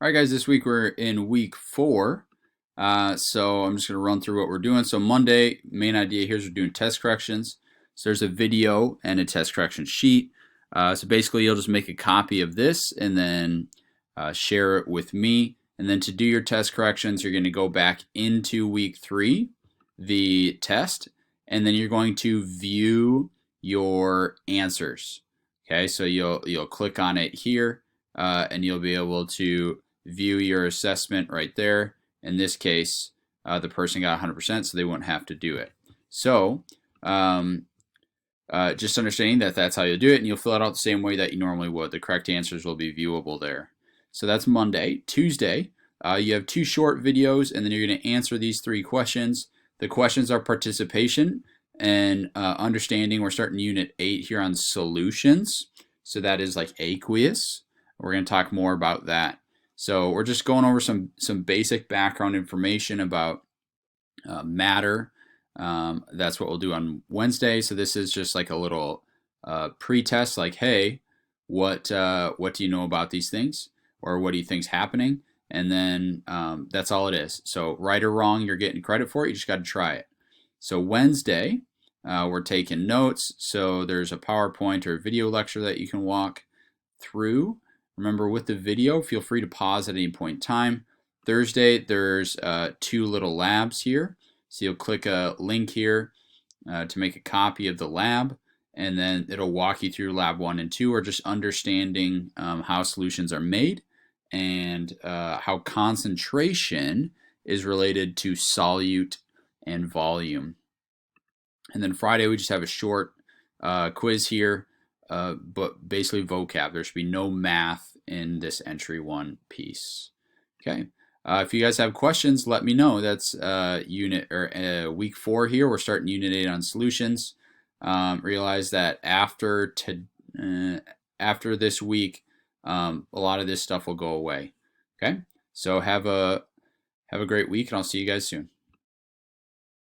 All right, guys, this week we're in week 4. So I'm just going to run through what we're doing. So Monday, main idea here is we're doing test corrections. So there's a video and a test correction sheet. So basically you'll just make a copy of this and then share it with me. And then to do your test corrections, you're going to go back into week 3, the test, and then you're going to view your answers. Okay, so you'll click on it here, and you'll be able to view your assessment right there. In this case, the person got 100%, so they won't have to do it. So just understanding that that's how you'll do it, and you'll fill it out the same way that you normally would. The correct answers will be viewable there. So that's Monday. Tuesday, you have 2 short videos, and then you're going to answer these 3 questions. The questions are participation and understanding. We're starting Unit 8 here on solutions. So that is like aqueous. We're going to talk more about that. So we're just going over some basic background information about matter. That's what we'll do on Wednesday. So this is just like a little pre-test, like, hey, what do you know about these things, or what do you think's happening? And then that's all it is. So right or wrong, you're getting credit for it. You just got to try it. So Wednesday, we're taking notes. So there's a PowerPoint or video lecture that you can walk through. Remember, with the video, feel free to pause at any point in time. Thursday, there's 2 little labs here. So you'll click a link here to make a copy of the lab, and then it'll walk you through lab 1 and 2, or just understanding how solutions are made and how concentration is related to solute and volume. And then Friday, we just have a short quiz here. But basically vocab. There should be no math in this entry 1 piece. Okay. If you guys have questions, let me know. That's week 4 here. We're starting Unit 8 on solutions. Realize that after this week, a lot of this stuff will go away. Okay. So have a great week, and I'll see you guys soon.